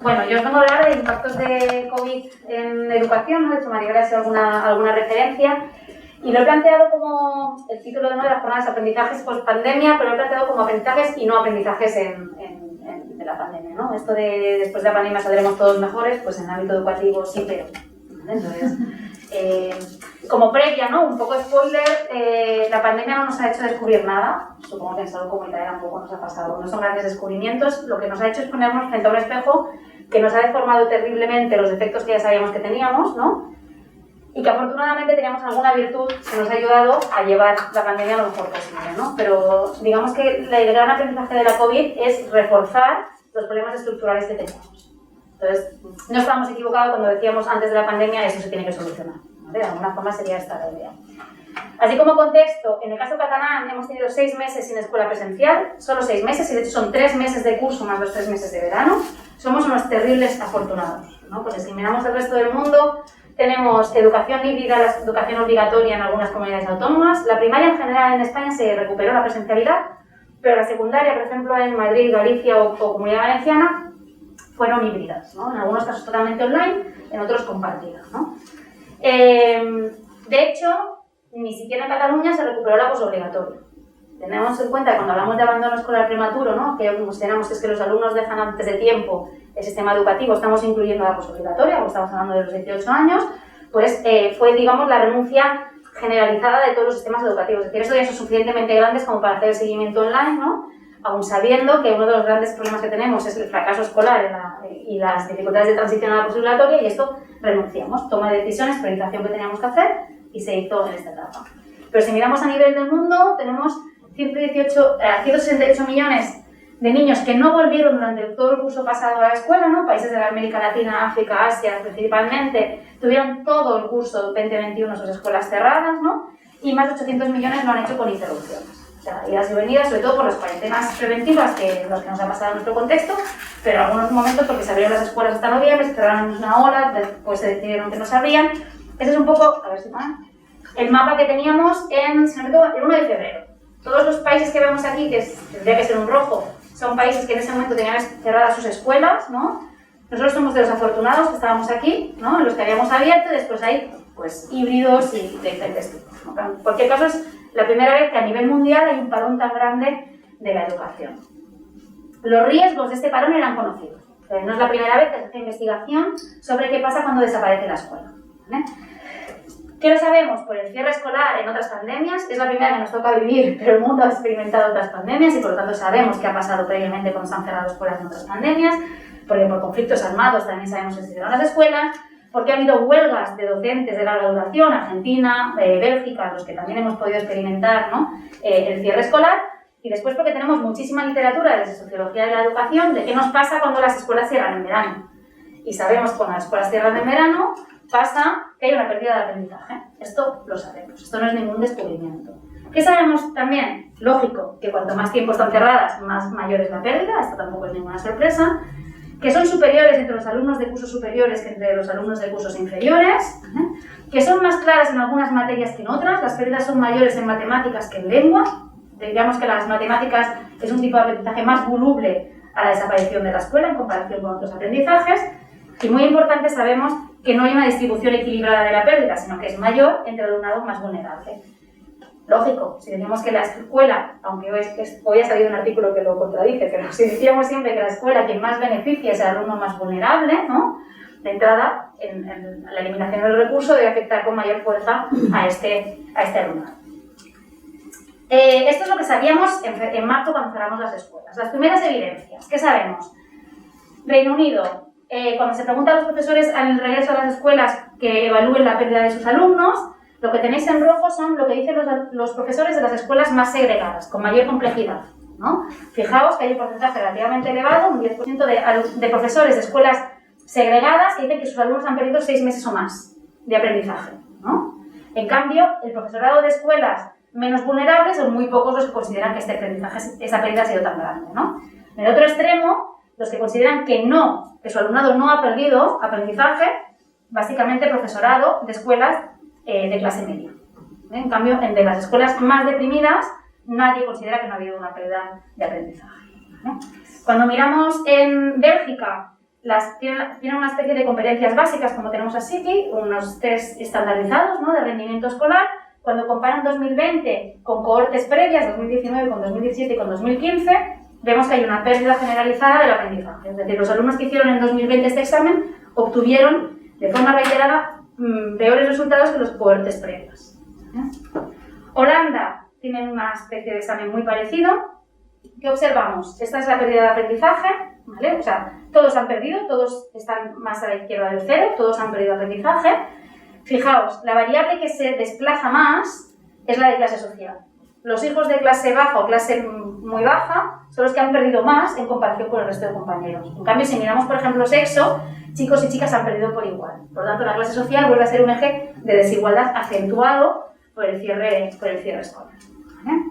Bueno, yo os vengo a hablar de impactos de COVID en educación, ¿no? De hecho, María ha hecho alguna referencia. Y lo he planteado como el título de una de las jornadas de aprendizajes post pandemia, pero lo he planteado como aprendizajes y no aprendizajes de la pandemia, ¿no? Esto de después de la pandemia saldremos todos mejores, pues en el ámbito educativo sí, pero ¿vale? Entonces, como previa, ¿no? Un poco spoiler, la pandemia no nos ha hecho descubrir nada, supongo que en salud comunitaria tampoco nos ha pasado, no son grandes descubrimientos, lo que nos ha hecho es ponernos frente a un espejo que nos ha deformado terriblemente los defectos que ya sabíamos que teníamos, ¿no? Y que afortunadamente teníamos alguna virtud que nos ha ayudado a llevar la pandemia lo mejor posible, ¿no? Pero digamos que el gran aprendizaje de la COVID es reforzar los problemas estructurales que teníamos. Entonces, no estábamos equivocados cuando decíamos antes de la pandemia eso se tiene que solucionar, ¿vale? De alguna forma sería esta la idea. Así como contexto, en el caso catalán hemos tenido 6 meses sin escuela presencial, solo 6 meses, y de hecho son 3 meses de curso más los 3 meses de verano. Somos unos terribles afortunados, ¿no? Porque si miramos el resto del mundo, tenemos educación híbrida, la educación obligatoria en algunas comunidades autónomas. La primaria en general en España se recuperó la presencialidad, pero la secundaria, por ejemplo, en Madrid, Galicia o Comunidad Valenciana, fueron híbridas, ¿no? En algunos casos totalmente online, en otros compartidas, ¿no? De hecho, ni siquiera en Cataluña se recuperó la posobligatoria. Tenemos en cuenta que cuando hablamos de abandono escolar prematuro, ¿no? Que consideramos que es que los alumnos dejan antes de tiempo el sistema educativo, estamos incluyendo la posobligatoria, como estamos hablando de los 18 años, pues fue, digamos, la renuncia generalizada de todos los sistemas educativos. Es decir, estos ya son suficientemente grandes como para hacer el seguimiento online, ¿no? Aún sabiendo que uno de los grandes problemas que tenemos es el fracaso escolar y las dificultades de transición a la posobligatoria, y esto renunciamos, toma de decisiones, priorización que teníamos que hacer, y se hizo en esta etapa. Pero si miramos a nivel del mundo, tenemos 168 millones de niños que no volvieron durante todo el curso pasado a la escuela, ¿no? Países de la América Latina, África, Asia principalmente, tuvieron todo el curso 2021 sus escuelas cerradas, ¿no? Y más de 800 millones lo han hecho con interrupciones. O sea, idas y venidas, sobre todo por las cuarentenas preventivas, que los que nos ha pasado en nuestro contexto, pero en algunos momentos porque se abrieron las escuelas hasta noviembre, se cerraron una hora, después se decidieron que no se abrían. Ese es un poco, a ver si van, el mapa que teníamos el 1 de febrero. Todos los países que vemos aquí, que tendría que ser un rojo, son países que en ese momento tenían cerradas sus escuelas, ¿no? Nosotros somos de los afortunados que estábamos aquí, ¿no? En los que habíamos abierto, y después hay pues híbridos y de diferentes tipos, ¿no? En cualquier caso, es la primera vez que a nivel mundial hay un parón tan grande de la educación. Los riesgos de este parón eran conocidos. No es la primera vez que se hace investigación sobre qué pasa cuando desaparece la escuela, ¿vale? ¿Qué lo sabemos? Por el cierre escolar en otras pandemias, es la primera que nos toca vivir, pero el mundo ha experimentado otras pandemias y por lo tanto sabemos qué ha pasado previamente cuando se han cerrado escuelas en otras pandemias, porque por conflictos armados también sabemos que se cierran las escuelas, porque ha habido huelgas de docentes de larga duración, Argentina, Bélgica, los que también hemos podido experimentar, ¿no? El cierre escolar, y después porque tenemos muchísima literatura desde sociología de la educación de qué nos pasa cuando las escuelas cierran en verano. Y sabemos que cuando las escuelas cierran en verano, pasa que hay una pérdida de aprendizaje. Esto lo sabemos, esto no es ningún descubrimiento. ¿Qué sabemos también? Lógico, que cuanto más tiempo están cerradas, más mayor es la pérdida, esto tampoco es ninguna sorpresa, que son superiores entre los alumnos de cursos superiores que entre los alumnos de cursos inferiores, ¿vale? Que son más claras en algunas materias que en otras, las pérdidas son mayores en matemáticas que en lengua, diríamos que las matemáticas es un tipo de aprendizaje más voluble a la desaparición de la escuela en comparación con otros aprendizajes, y muy importante, sabemos que no hay una distribución equilibrada de la pérdida, sino que es mayor entre el alumnado más vulnerable. Lógico, si decimos que la escuela, aunque hoy ha salido un artículo que lo contradice, pero si decíamos siempre que la escuela quien más beneficia es el alumno más vulnerable, ¿no? De entrada, en la eliminación del recurso debe afectar con mayor fuerza a este alumnado. Esto es lo que sabíamos en marzo cuando cerramos las escuelas. Las primeras evidencias, ¿qué sabemos? Reino Unido. Cuando se pregunta a los profesores al regreso a las escuelas que evalúen la pérdida de sus alumnos, lo que tenéis en rojo son lo que dicen los profesores de las escuelas más segregadas, con mayor complejidad, ¿no? Fijaos que hay un porcentaje relativamente elevado, un 10% de profesores de escuelas segregadas que dicen que sus alumnos han perdido 6 meses o más de aprendizaje, ¿no? En cambio, el profesorado de escuelas menos vulnerables son muy pocos los que consideran que este aprendizaje, esa pérdida ha sido tan grande, ¿no? En el otro extremo, los que consideran que su alumnado no ha perdido aprendizaje, básicamente profesorado de escuelas de clase media. En cambio, de las escuelas más deprimidas, nadie considera que no ha habido una pérdida de aprendizaje. Cuando miramos en Bélgica, tienen una especie de competencias básicas, como tenemos así, unos test estandarizados, ¿no?, de rendimiento escolar. Cuando comparan 2020 con cohortes previas, 2019 con 2017 y con 2015, vemos que hay una pérdida generalizada del aprendizaje. Es decir, los alumnos que hicieron en 2020 este examen obtuvieron de forma reiterada peores resultados que los cohortes previos. Holanda tiene una especie de examen muy parecido. ¿Qué observamos? Esta es la pérdida de aprendizaje, ¿vale? O sea, todos han perdido, todos están más a la izquierda del cero, todos han perdido aprendizaje. Fijaos, la variable que se desplaza más es la de clase social. Los hijos de clase baja o clase muy baja son los que han perdido más en comparación con el resto de compañeros. En cambio, si miramos, por ejemplo, sexo, chicos y chicas han perdido por igual. Por lo tanto, la clase social vuelve a ser un eje de desigualdad acentuado por el cierre escolar. ¿Vale?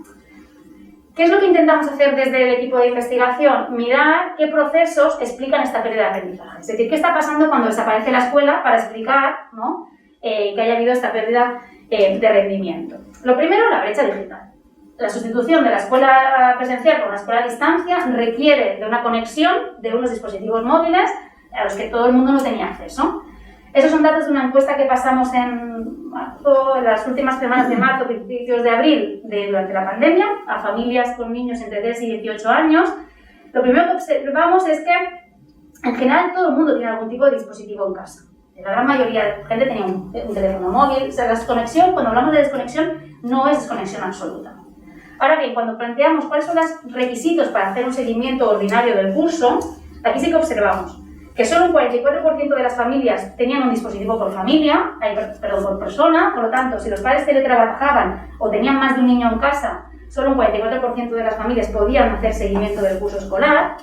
¿Qué es lo que intentamos hacer desde el equipo de investigación? Mirar qué procesos explican esta pérdida de aprendizaje. Es decir, qué está pasando cuando desaparece la escuela para explicar, ¿no?, que haya habido esta pérdida de rendimiento. Lo primero, la brecha digital. La sustitución de la escuela presencial por una escuela a distancia requiere de una conexión de unos dispositivos móviles a los que todo el mundo no tenía acceso. Esos son datos de una encuesta que pasamos en las últimas semanas de marzo, principios de abril, durante la pandemia, a familias con niños entre 3 y 18 años. Lo primero que observamos es que, en general, todo el mundo tiene algún tipo de dispositivo en casa. La gran mayoría de gente tenía un teléfono móvil. O sea, la desconexión, cuando hablamos de desconexión, no es desconexión absoluta. Ahora bien, cuando planteamos cuáles son los requisitos para hacer un seguimiento ordinario del curso, aquí sí que observamos que solo un 44% de las familias tenían un dispositivo por familia, por persona. Por lo tanto, si los padres teletrabajaban o tenían más de un niño en casa, solo un 44% de las familias podían hacer seguimiento del curso escolar.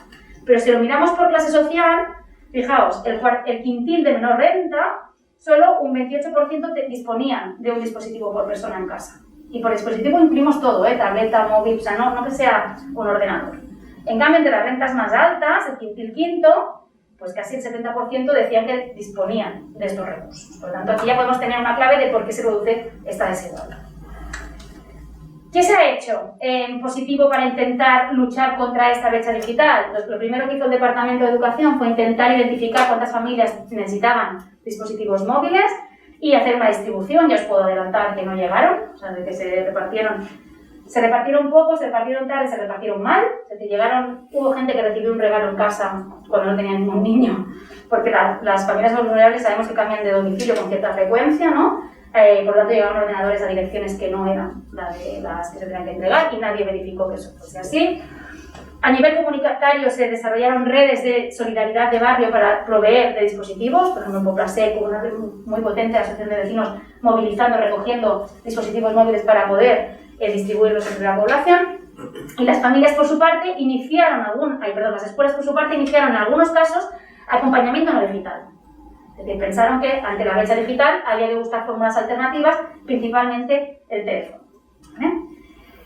Pero si lo miramos por clase social, fijaos, el quintil de menor renta, solo un 28% disponían de un dispositivo por persona en casa. Y por dispositivo incluimos todo, tableta, móvil, o sea, no que sea un ordenador. En cambio, entre las rentas más altas, el quintil quinto, pues casi el 70% decían que disponían de estos recursos. Por lo tanto, aquí ya podemos tener una clave de por qué se produce esta desigualdad. ¿Qué se ha hecho en positivo para intentar luchar contra esta brecha digital? Pues lo primero que hizo el Departamento de Educación fue intentar identificar cuántas familias necesitaban dispositivos móviles y hacer una distribución. Ya os puedo adelantar que no llegaron, o sea, de que se repartieron poco, se repartieron tarde, se repartieron mal. Es decir, hubo gente que recibió un regalo en casa cuando no tenía ningún niño, porque las familias vulnerables sabemos que cambian de domicilio con cierta frecuencia, ¿no? Por lo tanto, llegaron ordenadores a direcciones que no eran las que se tenían que entregar y nadie verificó que eso fuese así. A nivel comunitario se desarrollaron redes de solidaridad de barrio para proveer de dispositivos, por ejemplo en Poplasec, una red muy potente, asociación de vecinos movilizando, recogiendo dispositivos móviles para poder distribuirlos entre la población. Y las familias, por su parte, las escuelas, por su parte, iniciaron en algunos casos acompañamiento no digital. Es decir, pensaron que ante la brecha digital había que buscar fórmulas alternativas, principalmente el teléfono. ¿Vale?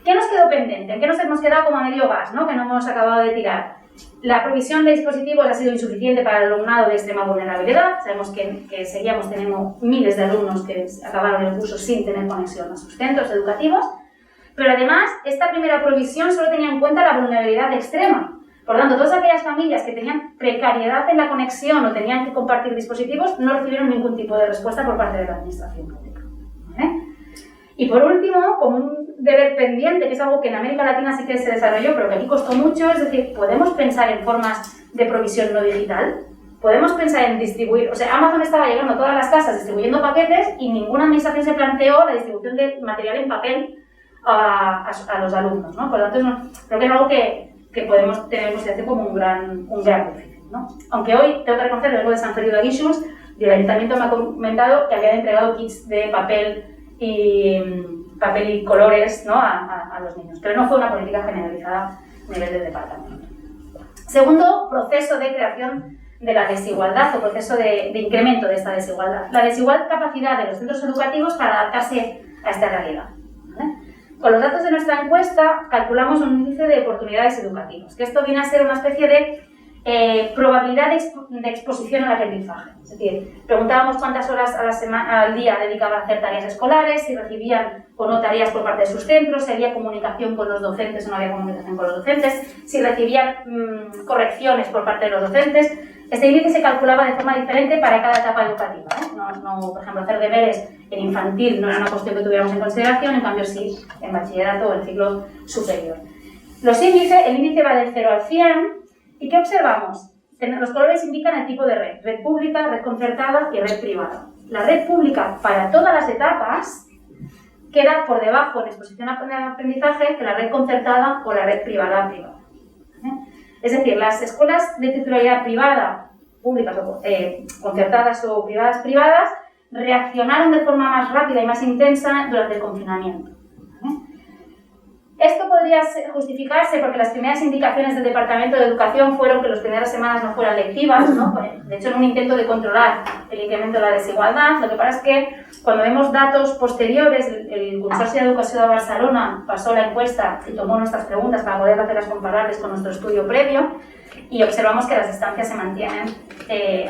¿Qué nos quedó pendiente? ¿En qué nos hemos quedado como a medio gas, ¿no?, que no hemos acabado de tirar? La provisión de dispositivos ha sido insuficiente para el alumnado de extrema vulnerabilidad. Sabemos que seguíamos teniendo miles de alumnos que acabaron el curso sin tener conexión a sus centros educativos. Pero además, esta primera provisión solo tenía en cuenta la vulnerabilidad extrema. Por lo tanto, todas aquellas familias que tenían precariedad en la conexión o tenían que compartir dispositivos no recibieron ningún tipo de respuesta por parte de la administración pública. ¿Vale? Y por último, como un deber pendiente, que es algo que en América Latina sí que se desarrolló, pero que aquí costó mucho, es decir, podemos pensar en formas de provisión no digital. Podemos pensar en distribuir, o sea, Amazon estaba llegando a todas las casas distribuyendo paquetes y ninguna administración se planteó la distribución de material en papel a los alumnos, ¿no? Por lo tanto, creo que es algo que podemos tener en consideración como un gran déficit, ¿no? Aunque hoy, tengo que reconocer, vengo de San Feliu de Guíxols y el ayuntamiento me ha comentado que habían entregado kits de papel y colores, ¿no?, a los niños, pero no fue una política generalizada a nivel del departamento. Segundo proceso de creación de la desigualdad o proceso de incremento de esta desigualdad, la desigual capacidad de los centros educativos para adaptarse a esta realidad. ¿Vale? Con los datos de nuestra encuesta calculamos un índice de oportunidades educativas, que esto viene a ser una especie de probabilidad de exposición al aprendizaje. Es decir, preguntábamos cuántas horas al día dedicaban a hacer tareas escolares, si recibían o no tareas por parte de sus centros, si había comunicación con los docentes o no había comunicación con los docentes, si recibían correcciones por parte de los docentes. Este índice se calculaba de forma diferente para cada etapa educativa, ¿eh? No, por ejemplo, hacer deberes en infantil no era una cuestión que tuviéramos en consideración, en cambio sí en bachillerato o en ciclo superior. El índice va del 0 al 100. ¿Y qué observamos? Los colores indican el tipo de red pública, red concertada y red privada. La red pública para todas las etapas queda por debajo en exposición a aprendizaje que la red concertada o la red privada. Es decir, las escuelas de titularidad privada, públicas o concertadas o privadas, reaccionaron de forma más rápida y más intensa durante el confinamiento. Esto podría justificarse porque las primeras indicaciones del Departamento de Educación fueron que las primeras semanas no fueran lectivas, ¿no? De hecho, en un intento de controlar el incremento de la desigualdad. Lo que pasa es que cuando vemos datos posteriores, el Consorcio de Educación de Barcelona pasó la encuesta y tomó nuestras preguntas para poder hacerlas comparables con nuestro estudio previo y observamos que las distancias se mantienen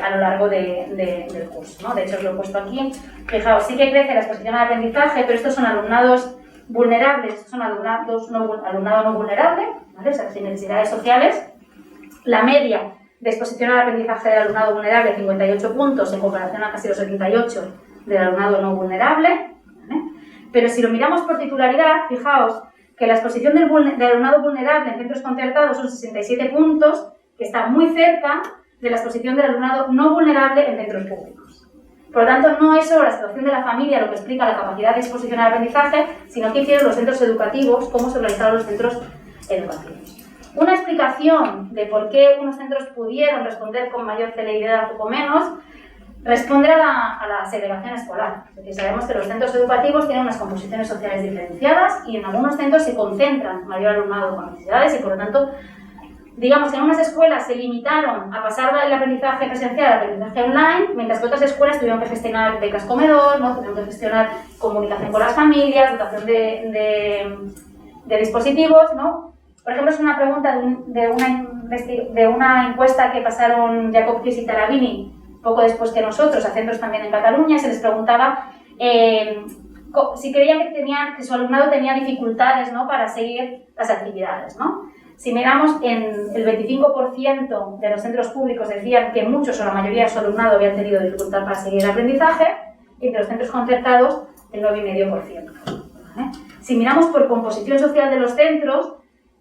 a lo largo del curso, ¿no? De hecho, os lo he puesto aquí. Fijaos, sí que crece la exposición al aprendizaje, pero estos son alumnados vulnerables, son alumnado no vulnerable, ¿vale? O sea, sin necesidades sociales. La media de exposición al aprendizaje del alumnado vulnerable, 58 puntos, en comparación a casi los 78 del alumnado no vulnerable, ¿vale? Pero si lo miramos por titularidad, fijaos que la exposición del alumnado vulnerable en centros concertados son 67 puntos, que está muy cerca de la exposición del alumnado no vulnerable en centros públicos. Por lo tanto, no es solo la situación de la familia lo que explica la capacidad de exposición al aprendizaje, sino qué hicieron los centros educativos, cómo se organizaron los centros educativos. Una explicación de por qué unos centros pudieron responder con mayor celeridad o con menos, responde a la segregación escolar. Es decir, sabemos que los centros educativos tienen unas composiciones sociales diferenciadas y en algunos centros se concentran mayor alumnado con necesidades y, por lo tanto, digamos que en unas escuelas se limitaron a pasar el aprendizaje presencial al aprendizaje online, mientras que otras escuelas tuvieron que gestionar becas comedor, ¿no? Tuvieron que gestionar comunicación con las familias, dotación de dispositivos, ¿no? Por ejemplo, es una pregunta de una encuesta que pasaron Jacob Kiss y Tarabini poco después que nosotros, a centros también en Cataluña, se les preguntaba si creían que su alumnado tenía dificultades, ¿no? Para seguir las actividades, ¿no? Si miramos, en el 25% de los centros públicos decían que muchos o la mayoría de su alumnado habían tenido dificultad para seguir el aprendizaje, y entre los centros concertados, el 9,5%. ¿Vale? Si miramos por composición social de los centros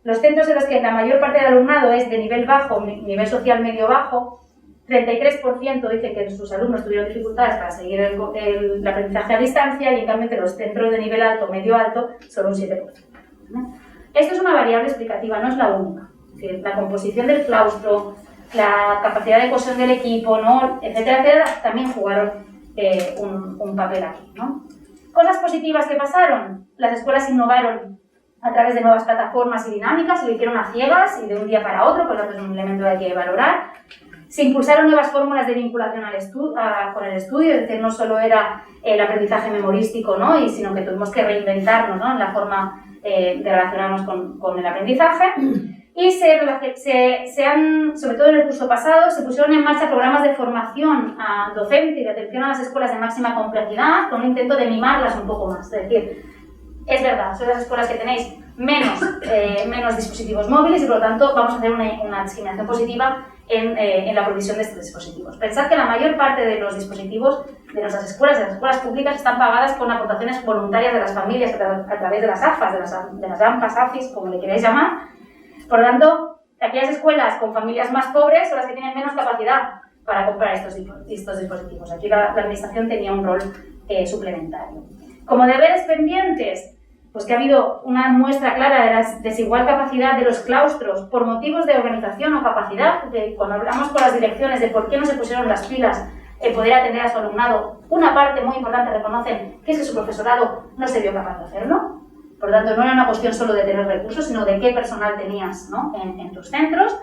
en los que la mayor parte del alumnado es de nivel bajo, nivel social medio-bajo, 33% dicen que sus alumnos tuvieron dificultades para seguir el aprendizaje a distancia, y en cambio entre los centros de nivel alto, medio-alto, solo un 7%. ¿Vale? Esto es una variable explicativa, no es la única. Es decir, la composición del claustro, la capacidad de cohesión del equipo, ¿no? etcétera, etcétera, también jugaron un papel aquí, ¿no? Cosas positivas que pasaron. Las escuelas innovaron a través de nuevas plataformas y dinámicas, y lo hicieron a ciegas y de un día para otro, por lo tanto es un elemento que hay que valorar. Se impulsaron nuevas fórmulas de vinculación con el estudio, es decir, no solo era el aprendizaje memorístico, ¿no? sino que tuvimos que reinventarnos, ¿no? En la forma de relacionarnos con el aprendizaje. Y sobre todo en el curso pasado, se pusieron en marcha programas de formación a docente y de atención a las escuelas de máxima complejidad, con un intento de mimarlas un poco más. Es decir, es verdad, son las escuelas que tenéis menos dispositivos móviles y por lo tanto vamos a hacer una discriminación positiva en la provisión de estos dispositivos. Pensad que la mayor parte de los dispositivos de nuestras escuelas, de las escuelas públicas, están pagadas con aportaciones voluntarias de las familias a través de las AFAs, de las AMPAs, AFIS, como le queráis llamar. Por lo tanto, aquellas escuelas con familias más pobres son las que tienen menos capacidad para comprar estos dispositivos. Aquí la administración tenía un rol suplementario. Como deberes pendientes, pues que ha habido una muestra clara de la desigual capacidad de los claustros por motivos de organización o capacidad. Cuando hablamos con las direcciones de por qué no se pusieron las pilas en poder atender a su alumnado, una parte muy importante reconocen que es que su profesorado no se vio capaz de hacerlo. Por lo tanto, no era una cuestión solo de tener recursos, sino de qué personal tenías, ¿no? en tus centros.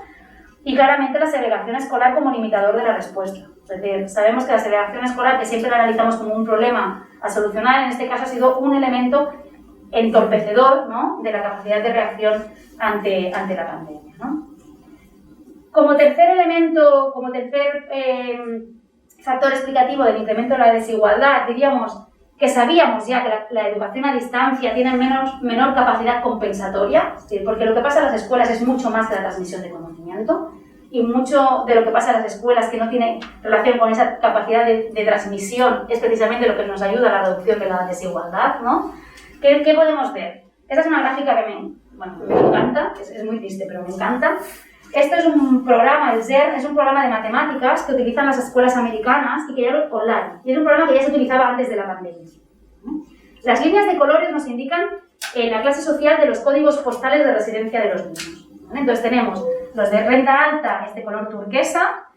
Y claramente la segregación escolar como limitador de la respuesta. Es decir, sabemos que la segregación escolar, que siempre la analizamos como un problema a solucionar, en este caso ha sido un elemento entorpecedor, ¿no? De la capacidad de reacción ante la pandemia, ¿no? Como tercer elemento, como tercer factor explicativo del incremento de la desigualdad, diríamos que sabíamos ya que la educación a distancia tiene menor capacidad compensatoria, ¿sí? Porque lo que pasa en las escuelas es mucho más que la transmisión de conocimiento, y mucho de lo que pasa en las escuelas que no tiene relación con esa capacidad de transmisión es precisamente lo que nos ayuda a la reducción de la desigualdad, ¿no? ¿Qué podemos ver? Esta es una gráfica que me encanta, es muy triste, pero me encanta. Esto es un programa, el SER, es un programa de matemáticas que utilizan las escuelas americanas y que ya lo online. Y es un programa que ya se utilizaba antes de la pandemia. Las líneas de colores nos indican la clase social de los códigos postales de residencia de los niños. ¿Vale? Entonces tenemos los de renta alta, este color turquesa,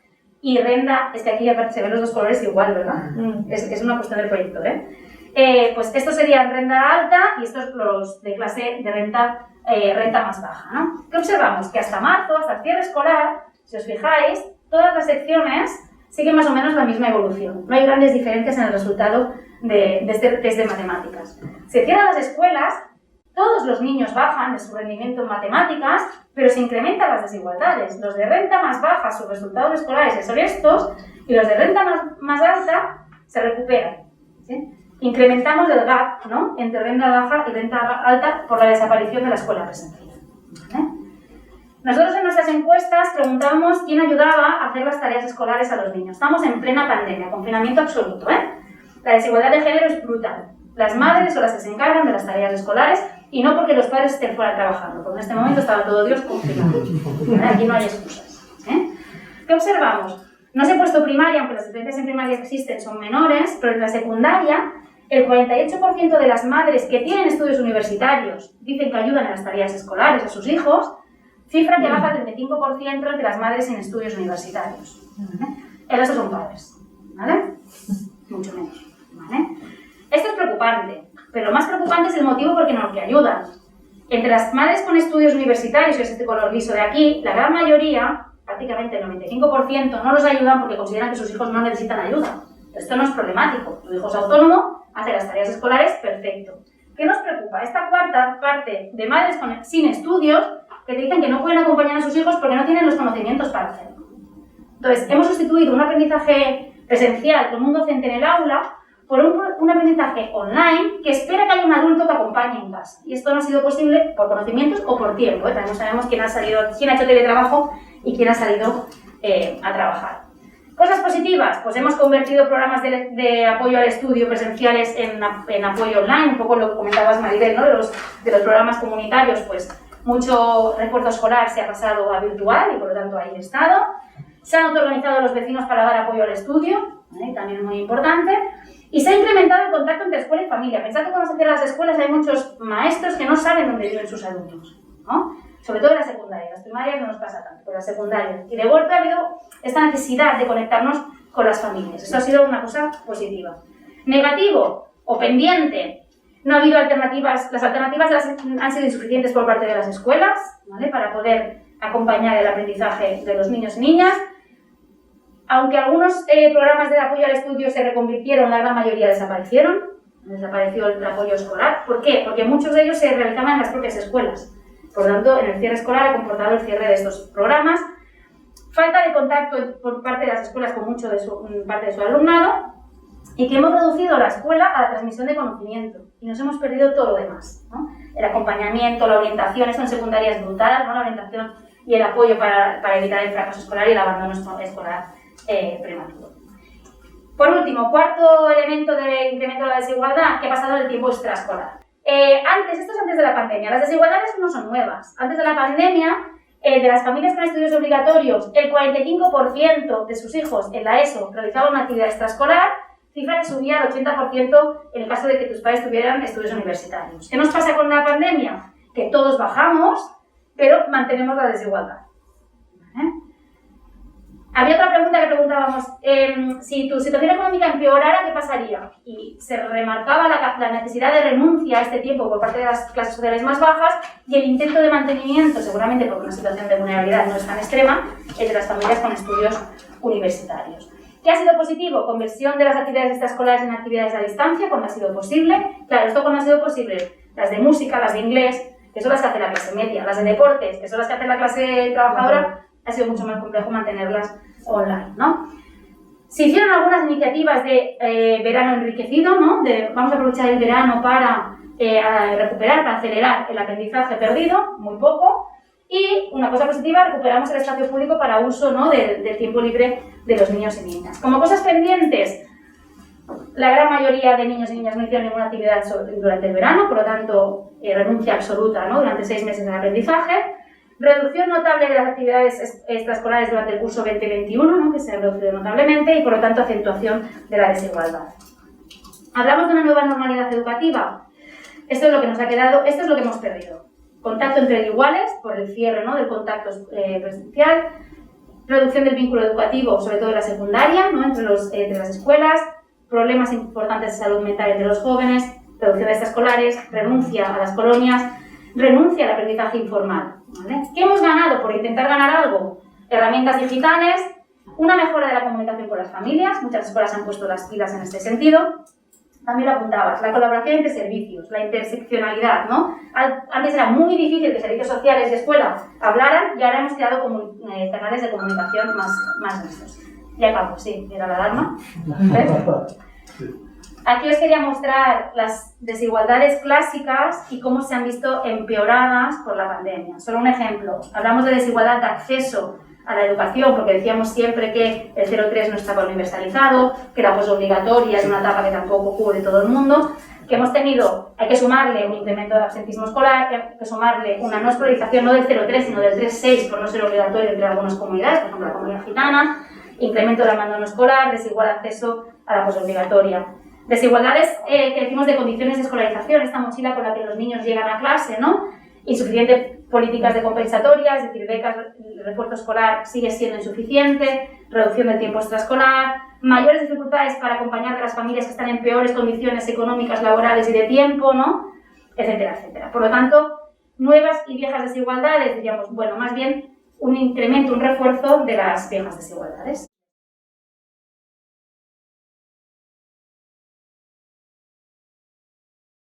y renta, es que aquí se ven los dos colores igual, ¿verdad? Es una cuestión del proyecto, pues estos serían renta alta y estos los de clase de renta más baja, ¿no? ¿Qué observamos? Que hasta marzo, hasta el cierre escolar, si os fijáis, todas las secciones siguen más o menos la misma evolución. No hay grandes diferencias en el resultado de este test de matemáticas. Se cierran las escuelas, todos los niños bajan de su rendimiento en matemáticas, pero se incrementan las desigualdades. Los de renta más baja, sus resultados escolares son estos, y los de renta más alta se recuperan, ¿sí? Incrementamos el gap, ¿no?, entre renta baja y renta alta por la desaparición de la escuela presencial. ¿Vale? Nosotros en nuestras encuestas preguntábamos quién ayudaba a hacer las tareas escolares a los niños. Estamos en plena pandemia, confinamiento absoluto, La desigualdad de género es brutal. Las madres son las que se encargan de las tareas escolares y no porque los padres estén fuera trabajando, porque en este momento estaba todo Dios confinado. Aquí no hay excusas. ¿Qué observamos? No se ha puesto primaria, aunque las diferencias en primaria existen, son menores, pero en la secundaria el 48% de las madres que tienen estudios universitarios dicen que ayudan en las tareas escolares a sus hijos, cifra que baja al 35% entre las madres sin estudios universitarios. El resto son padres, ¿vale? Mucho menos, ¿vale? Esto es preocupante, pero lo más preocupante es el motivo por el que ayudan. Entre las madres con estudios universitarios, que es este color liso de aquí, la gran mayoría, prácticamente el 95%, no los ayudan porque consideran que sus hijos no necesitan ayuda. Esto no es problemático. Tu hijo es autónomo, hace las tareas escolares, perfecto. ¿Qué nos preocupa? Esta cuarta parte de madres sin estudios que te dicen que no pueden acompañar a sus hijos porque no tienen los conocimientos para hacerlo. Entonces, hemos sustituido un aprendizaje presencial con un docente en el aula por un aprendizaje online que espera que haya un adulto que acompañe en casa. Y esto no ha sido posible por conocimientos o por tiempo. También no sabemos quién ha hecho teletrabajo y quién ha salido a trabajar. Cosas positivas, pues hemos convertido programas de apoyo al estudio presenciales en apoyo online, un poco lo que comentabas, Maribel, ¿no? de los programas comunitarios, pues mucho refuerzo escolar se ha pasado a virtual y por lo tanto ahí he estado. Se han autoorganizado los vecinos para dar apoyo al estudio, también muy importante, y se ha incrementado el contacto entre escuela y familia. Pensad que cuando se cierran las escuelas hay muchos maestros que no saben dónde viven sus alumnos, ¿no? Sobre todo en la secundaria, las primarias no nos pasa tanto, pero las secundarias. Y de golpe ha habido esta necesidad de conectarnos con las familias. Esto ha sido una cosa positiva. Negativo o pendiente, no ha habido alternativas, las alternativas han sido insuficientes por parte de las escuelas, ¿vale?, para poder acompañar el aprendizaje de los niños y niñas. Aunque algunos programas de apoyo al estudio se reconvirtieron, la gran mayoría desaparecieron. Desapareció el apoyo escolar. ¿Por qué? Porque muchos de ellos se realizaban en las propias escuelas. Por lo tanto, en el cierre escolar ha comportado el cierre de estos programas. Falta de contacto por parte de las escuelas con mucho de parte de su alumnado, y que hemos reducido la escuela a la transmisión de conocimiento y nos hemos perdido todo lo demás, ¿no? El acompañamiento, la orientación, esto en secundaria es brutal, ¿no? La orientación y el apoyo para evitar el fracaso escolar y el abandono escolar prematuro. Por último, cuarto elemento de incremento de la desigualdad, que ha pasado en el tiempo extraescolar. Esto es antes de la pandemia. Las desigualdades no son nuevas. Antes de la pandemia, de las familias con estudios obligatorios, el 45% de sus hijos en la ESO realizaban una actividad extraescolar, cifra que subía al 80% en el caso de que tus padres tuvieran estudios universitarios. ¿Qué nos pasa con la pandemia? Que todos bajamos, pero mantenemos la desigualdad. Había otra pregunta que preguntábamos, si tu situación económica empeorara, ¿qué pasaría? Y se remarcaba la necesidad de renuncia a este tiempo por parte de las clases sociales más bajas y el intento de mantenimiento, seguramente porque una situación de vulnerabilidad no es tan extrema, entre las familias con estudios universitarios. ¿Qué ha sido positivo? Conversión de las actividades extraescolares en actividades a distancia, cuando ha sido posible. Claro, esto cuando ha sido posible, las de música, las de inglés, que son las que hace la clase media, las de deportes, que son las que hace la clase trabajadora, ha sido mucho más complejo mantenerlas online, ¿no? Se hicieron algunas iniciativas de verano enriquecido, ¿no? Vamos a aprovechar el verano para recuperar, para acelerar el aprendizaje perdido, muy poco. Y una cosa positiva, recuperamos el espacio público para uso, ¿no? del tiempo libre de los niños y niñas. Como cosas pendientes, la gran mayoría de niños y niñas no hicieron ninguna actividad durante el verano, por lo tanto, renuncia absoluta, ¿no? Durante 6 meses del aprendizaje. Reducción notable de las actividades extraescolares durante el curso 2021, ¿no? Que se ha reducido notablemente, y por lo tanto acentuación de la desigualdad. Hablamos de una nueva normalidad educativa. Esto es lo que nos ha quedado, esto es lo que hemos perdido. Contacto entre iguales, por el cierre, ¿no? del contacto presencial. Reducción del vínculo educativo, sobre todo en la secundaria, ¿no? entre las escuelas. Problemas importantes de salud mental entre los jóvenes. Reducción de extraescolares. Renuncia a las colonias. Renuncia al aprendizaje informal. ¿Vale? ¿Qué hemos ganado por intentar ganar algo? Herramientas digitales, una mejora de la comunicación con las familias, muchas escuelas han puesto las pilas en este sentido. También lo apuntabas, la colaboración entre servicios, la interseccionalidad, ¿no? Antes era muy difícil que servicios sociales de escuela hablaran y ahora hemos creado canales de comunicación más listos. Ya acabo, sí, era la alarma. ¿Ves? Aquí os quería mostrar las desigualdades clásicas y cómo se han visto empeoradas por la pandemia. Solo un ejemplo. Hablamos de desigualdad de acceso a la educación, porque decíamos siempre que el 0-3 no estaba universalizado, que la posobligatoria es una etapa que tampoco cubre todo el mundo, que hemos tenido, hay que sumarle un incremento de absentismo escolar, hay que sumarle una no escolarización no del 0-3, sino del 3-6 por no ser obligatorio entre algunas comunidades, por ejemplo la comunidad gitana, incremento del abandono escolar, desigual acceso a la posobligatoria. Desigualdades que decimos de condiciones de escolarización, esta mochila con la que los niños llegan a clase, ¿no? Insuficientes políticas de compensatorias, es decir, becas, el refuerzo escolar sigue siendo insuficiente, reducción del tiempo extraescolar, mayores dificultades para acompañar a las familias que están en peores condiciones económicas, laborales y de tiempo, ¿no? Etcétera, etcétera. Por lo tanto, nuevas y viejas desigualdades, diríamos, bueno, más bien un incremento, un refuerzo de las viejas desigualdades.